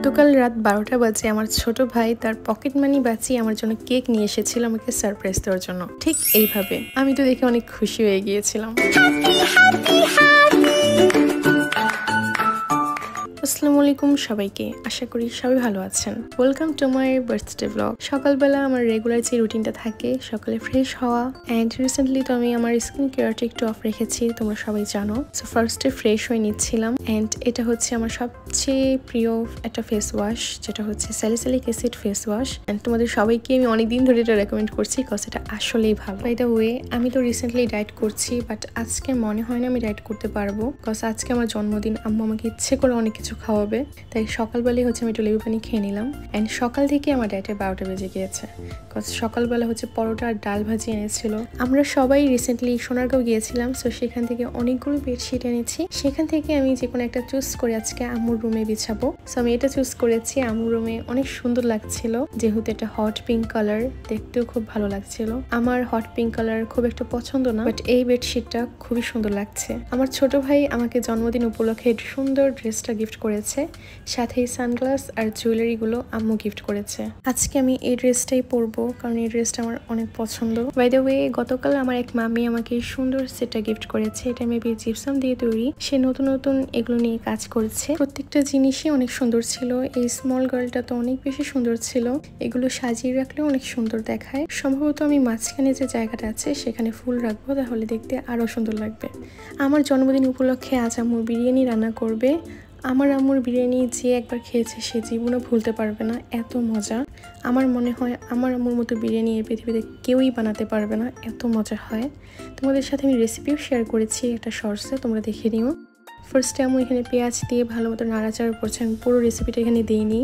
গতকাল রাত 12টা বাজে আমার ছোট ভাই তার পকেট মানি বাঁচিয়ে আমার জন্য কেক নিয়ে এসেছিল আমাকে সারপ্রাইজ দেওয়ার জন্য। ঠিক এইভাবে আমি তো দেখে অনেক খুশি হয়ে গিয়েছিলাম। আসসালামু আলাইকুম সবাইকে, আশা করি সবাই ভালো আছেন। Welcome to my birthday blog. সকালবেলা আমার রেগুলার যে রুটিনটা থাকে সকালে ফ্রেশ হওয়া, অ্যান্ড রিসেন্টলি তো আমি আমার স্কিন কেয়ারটা একটু অফ রেখেছি, তোমরা সবাই জানো। সো ফার্স্টে ফ্রেশ হয়ে নিচ্ছিলাম, অ্যান্ড এটা হচ্ছে আমার সবচেয়ে প্রিয় একটা ফেস ওয়াশ, যেটা হচ্ছে salicylic acid face wash. And তোমাদের সবাইকে আমি অনেকদিন ধরে এটা রেকমেন্ড করছি, কজ এটা আসলেই ভালো। বাই দ্য ওয়ে, আমি তো রিসেন্টলি ডায়েট করছি, বাট আজকে মনে হয় না আমি ডায়েট করতে পারবো, কজ আজকে আমার জন্মদিন। আম্মু আমাকে ইচ্ছে করে অনেক কিছু খাওয়াবে, তাই সকালবেলায় হচ্ছে আমি একটু লেবু পানি খেয়ে নিলাম। অ্যান্ড সকাল থেকে আমার ডায়েটে 12টা বেজে গিয়েছে, কজ সকালবেলা হচ্ছে পরোটা আর ডাল ভাজি এনেছিল। আমরা সবাই রিসেন্টলি সোনারগাঁও গিয়েছিলাম, সো সেখান থেকে অনেকগুলো বেডশিট এনেছি। সেখান থেকে আমি যে কোনো একটা চুজ করে আজকে আম্মুর রুমে বিছাবো। সো আমি এটা চুজ করেছি, আম্মুর রুমে অনেক সুন্দর লাগছিল, যেহেতু এটা হট পিঙ্ক কালার, দেখতেও খুব ভালো লাগছিল। আমার হট পিঙ্ক কালার খুব একটা পছন্দ না, বাট এই বেডশিটটা খুবই সুন্দর লাগছে। আমার ছোট ভাই আমাকে জন্মদিন উপলক্ষে সুন্দর ড্রেসটা গিফট করেছে, সাথে সানগ্লাস আর জুয়েলারি গুলো আম্মু গিফট করেছে। আজকে আমি এই ড্রেসটাই পরবো, কারণ এই ড্রেসটা আমার অনেক পছন্দ। বাই দ্য ওয়ে, গতকাল আমার এক মামি আমাকে সুন্দর সেটটা গিফট করেছে। এটা মেবি জিপসাম দিয়ে তৈরি। সে নতুন নতুন এগুলো নিয়ে কাজ করছে, প্রত্যেকটা জিনিসই অনেক সুন্দর ছিল। এই স্মল গার্লটা তো অনেক বেশি সুন্দর ছিল, এগুলো সাজিয়ে রাখলে অনেক সুন্দর দেখায়। সম্ভবত আমি মাঝখানে যে জায়গাটা আছে সেখানে ফুল রাখবো, তাহলে দেখতে আরো সুন্দর লাগবে। আমার জন্মদিন উপলক্ষে আজ আম্মু বিরিয়ানি রান্না করবে। আমার আম্মুর বিরিয়ানি যে একবার খেয়েছে সে জীবনে ভুলতে পারবে না, এত মজা। আমার মনে হয় আমার আম্মুর মতো বিরিয়ানি এই পৃথিবীতে কেউই বানাতে পারবে না, এত মজা হয়। তোমাদের সাথে আমি রেসিপিও শেয়ার করেছি একটা শর্টসে, তোমরা দেখে নিও। ফার্স্টে আম্মু এখানে পেঁয়াজ দিয়ে ভালো মতো নাড়াচাড়া করছে, আমি পুরো রেসিপিটা এখানে দিইনি,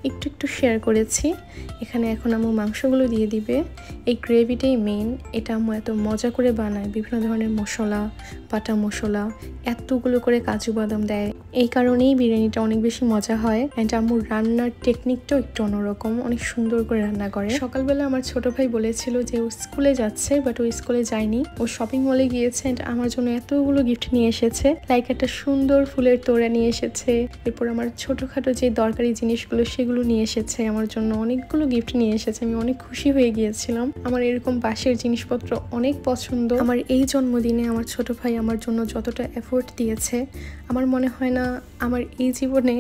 একটু একটু শেয়ার করেছি। এখানে এখন আম্মু মাংসগুলো দিয়ে দিবে। এই গ্রেভিটাই মেন, এটা আম্মু এত মজা করে বানায়, বিভিন্ন ধরনের মশলা, বাটা মশলা, এতগুলো করে কাজু বাদাম দেয়, এই কারণেই বিরিয়ানিটা অনেক বেশি মজা হয়। অ্যান্ড আম্মুর রান্নার টেকনিকটাও একটু অন্যরকম, অনেক সুন্দর করে রান্না করে। সকালবেলা আমার ছোট ভাই বলেছিল যে ও স্কুলে যাচ্ছে, বাট ও স্কুলে যায়নি, ও শপিং মলে গিয়েছে। অ্যান্ড আমার জন্য এতগুলো গিফট নিয়ে এসেছে, লাইক একটা সুন্দর ফুলের তোড়া নিয়ে এসেছে, এরপর আমার ছোটখাটো যে দরকারি জিনিসগুলো সেগুলো নিয়ে এসেছে, আমার জন্য অনেকগুলো গিফট নিয়ে এসেছে। আমি অনেক খুশি হয়ে গিয়েছিলাম, আমার এরকম বাঁশের জিনিসপত্র অনেক পছন্দ। আমার এই জন্মদিনে আমার ছোট ভাই আমার জন্য যতটা এফোর্ট দিয়েছে, আমার মনে হয় না আমার এই জীবনে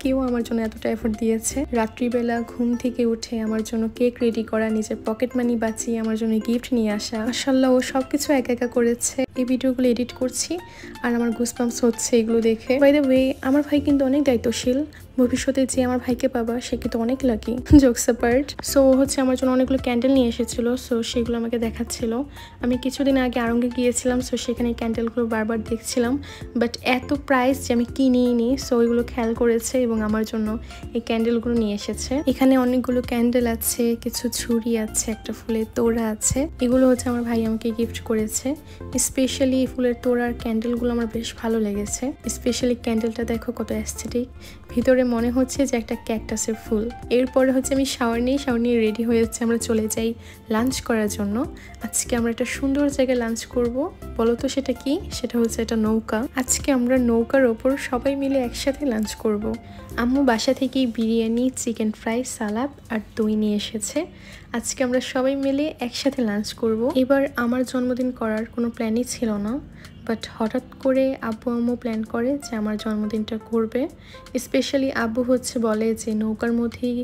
কেউ আমার জন্য এতটা এফোর্ট দিয়েছে। রাত্রিবেলা ঘুম থেকে উঠে আমার জন্য কেক রেডি করা, নিজের পকেট মানি বাঁচিয়ে আমার জন্য গিফট নিয়ে আসা, মাশাআল্লাহ ও সবকিছু একা একা করেছে। এই ভিডিওগুলো এডিট করছি আর আমার গুসবাম্পস হচ্ছে এগুলো দেখে। বাই দ্য ওয়ে, আমার ভাই কিন্তু অনেক দায়িত্বশীল, ভবিষ্যতে যে আমার ভাইকে পাবা সে কিন্তু অনেক লাকি, জোকস অ্যাপার্ট। সো হচ্ছে আমার জন্য অনেকগুলো ক্যান্ডেল নিয়ে এসেছিল, সো সেগুলো আমাকে দেখাচ্ছিল। আমি কিছুদিন আগে আড়ঙ্গে গিয়েছিলাম, সো সেখানে ক্যান্ডেলগুলো বারবার দেখছিলাম, বাট এত প্রাইস যে আমি কিনিই নি। সো ওইগুলো খেয়াল করেছে এবং আমার জন্য এই ক্যান্ডেলগুলো নিয়ে এসেছে। এখানে অনেকগুলো ক্যান্ডেল আছে, কিছু ঝুড়ি আছে, একটা ফুলের তোড়া আছে। এগুলো হচ্ছে আমার ভাই আমাকে গিফট করেছে। স্পেশালি ফুলের তোড়ার ক্যান্ডেলগুলো আমার বেশ ভালো লেগেছে। স্পেশালি ক্যান্ডেলটা দেখো কত অ্যাস্থেটিক, ভিতরে মনে হচ্ছে যে একটা ক্যাকটাসের ফুল। এরপরে হচ্ছে আমি শাওয়ার নিয়ে রেডি হয়েছে, আমরা চলে যাই লাঞ্চ করার জন্য। আজকে আমরা একটা সুন্দর জায়গায় লাঞ্চ করব। বলো তো সেটা কি? সেটা হচ্ছে একটা নৌকা। আজকে আমরা নৌকার ওপর সবাই মিলে একসাথে লাঞ্চ করব। আম্মু বাসা থেকেই বিরিয়ানি, চিকেন ফ্রাই, সালাদ আর দই নিয়ে এসেছে। আজকে আমরা সবাই মিলে একসাথে লাঞ্চ করব। এবার আমার জন্মদিন করার কোনো প্ল্যানই ছিল না, বাট হঠাৎ করে আব্বু আম্মু প্ল্যান করে যে আমার জন্মদিনটা করবে। স্পেশালি আব্বু হচ্ছে বলে যে নৌকার মধ্যেই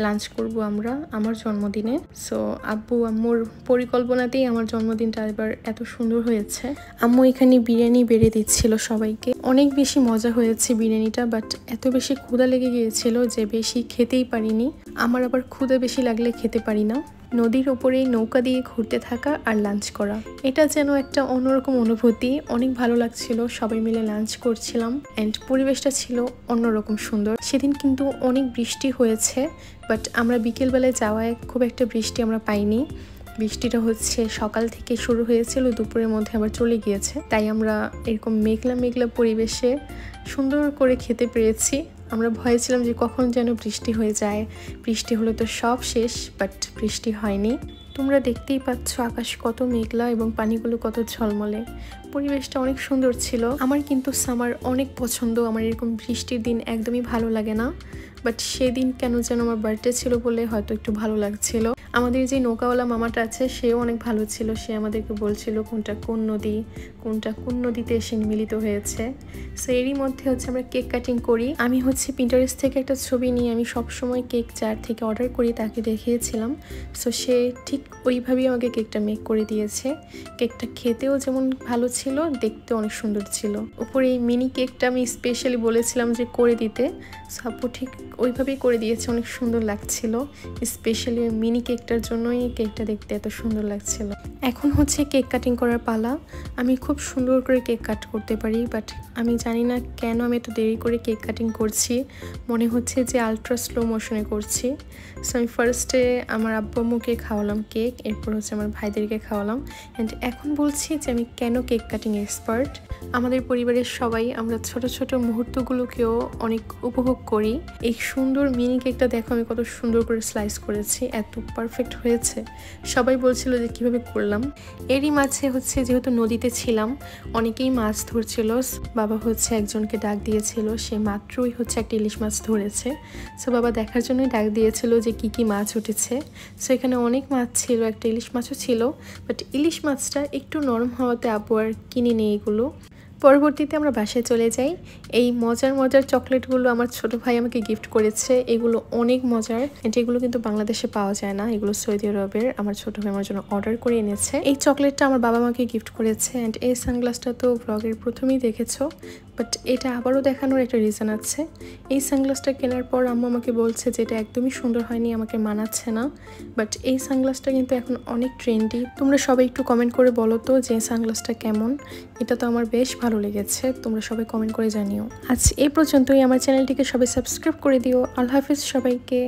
লাঞ্চ করব আমরা আমার জন্মদিনে। সো আব্বু আম্মুর পরিকল্পনাতেই আমার জন্মদিনটা এবার এত সুন্দর হয়েছে। আম্মু এখানে বিরিয়ানি বেড়ে দিচ্ছিল সবাইকে, অনেক বেশি মজা হয়েছে বিরিয়ানিটা, বাট এত বেশি ক্ষুধা লেগে গিয়েছিল যে বেশি খেতেই পারিনি। আমার আবার ক্ষুধা বেশি লাগলে খেতে পারি না। নদীর ওপরেই নৌকা দিয়ে ঘুরতে থাকা আর লাঞ্চ করা, এটা যেন একটা অন্যরকম অনুভূতি, অনেক ভালো লাগছিল। সবাই মিলে লাঞ্চ করছিলাম, অ্যান্ড পরিবেশটা ছিল অন্যরকম সুন্দর। সেদিন কিন্তু অনেক বৃষ্টি হয়েছে, বাট আমরা বিকেলবেলায় যাওয়ায় খুব একটা বৃষ্টি আমরা পাইনি। বৃষ্টিটা হচ্ছে সকাল থেকে শুরু হয়েছিল, দুপুরের মধ্যে আবার চলে গিয়েছে, তাই আমরা এরকম মেঘলা মেঘলা পরিবেশে সুন্দর করে খেতে পেরেছি। আমরা ভয়ে ছিলাম যে কখন যেন বৃষ্টি হয়ে যায়, বৃষ্টি হলে তো সব শেষ, বাট বৃষ্টি হয়নি। তোমরা দেখতেই পাচ্ছ আকাশ কত মেঘলা এবং পানিগুলো কত ঝলমলে, পরিবেশটা অনেক সুন্দর ছিল। আমার কিন্তু সামার অনেক পছন্দ, আমার এরকম বৃষ্টির দিন একদমই ভালো লাগে না, বাট সেদিন কেন যেন আমার বার্থডে ছিল বলে হয়তো একটু ভালো লাগছিল। আমাদের যে নৌকাওয়ালা মামাটা আছে সেও অনেক ভালো ছিল, সে আমাদেরকে বলছিল কোনটা কোন নদী, কোনটা কোন নদীতে এসে মিলিত হয়েছে। সো এরই মধ্যে হচ্ছে আমরা কেক কাটিং করি। আমি হচ্ছে পিন্টারেস্ট থেকে একটা ছবি নিয়ে আমি সবসময় কেক যার থেকে অর্ডার করি তাকে দেখিয়েছিলাম। সো সে ঠিক ওইভাবেই আমাকে কেকটা মেক করে দিয়েছে। কেকটা খেতেও যেমন ভালো ছিল, দেখতেও অনেক সুন্দর ছিল। উপরে এই মিনি কেকটা আমি স্পেশালি বলেছিলাম যে করে দিতে, সো আপু ঠিক ওইভাবেই করে দিয়েছে, অনেক সুন্দর লাগছিল। স্পেশালি ওই মিনি কেকটার জন্যই কেকটা দেখতে এত সুন্দর লাগছিল। এখন হচ্ছে কেক কাটিং করার পালা। আমি খুব সুন্দর করে কেক কাট করতে পারি, বাট আমি জানি না কেন আমি এত দেরি করে কেক কাটিং করছি, মনে হচ্ছে যে আলট্রা স্লো মোশনে করছি। সো আমি ফার্স্টে আমার আব্বু আম্মুকে খাওয়ালাম কেক, এরপর হচ্ছে আমার ভাইদেরকে খাওয়ালাম। অ্যান্ড এখন বলছি যে আমি কেন কেক কাটিং এক্সপার্ট। আমাদের পরিবারের সবাই আমরা ছোট ছোট মুহূর্তগুলোকেও অনেক উপভোগ করি। এই সুন্দর মিনি কেকটা দেখো আমি কত সুন্দর করে স্লাইস করেছি, এত পারফেক্ট হয়েছে। সবাই বলছিল যে কিভাবে করলাম। এরই মাঝে হচ্ছে যেহেতু নদীতে ছিলাম, অনেকেই মাছ ধরছিল। বাবা হচ্ছে একজনকে ডাক দিয়েছিল, সে মাত্রই হচ্ছে একটা ইলিশ মাছ ধরেছে। সো বাবা দেখার জন্যই ডাক দিয়েছিল যে কি কি মাছ উঠেছে। সো এখানে অনেক মাছ ছিল, একটা ইলিশ মাছও ছিল, বাট ইলিশ মাছটা একটু নরম হওয়াতে আপু আর কিনে নিয়ে এগুলো। পরবর্তীতে আমরা বাসায় চলে যাই। এই মজার মজার চকলেটগুলো আমার ছোট ভাই আমাকে গিফট করেছে, এগুলো অনেক মজার। এগুলো কিন্তু বাংলাদেশে পাওয়া যায় না, এগুলো সৌদি আরবের। আমার ছোট ভাই আমার জন্য অর্ডার করে এনেছে। এই চকলেটটা আমার বাবা মাকে গিফট করেছে। অ্যান্ড এই সানগ্লাসটা তো ব্লগের প্রথমেই দেখেছো, বাট এটা আবারও দেখানোর একটা রিজন আছে। এই সানগ্লাসটা কেনার পর আম্মু আমাকে বলছে যে এটা একদমই সুন্দর হয়নি, আমাকে মানাচ্ছে না, বাট এই সানগ্লাসটা কিন্তু এখন অনেক ট্রেন্ডি। তোমরা সবাই একটু কমেন্ট করে বলো তো যে সানগ্লাসটা কেমন। এটা তো আমার বেশ ভালো লেগেছে, তোমরা সবাই কমেন্ট করে জানিও। আজ এই পর্যন্তই। আমার চ্যানেলটিকে সবাই সাবস্ক্রাইব করে দিও। আল্লাহ হাফিজ সবাইকে।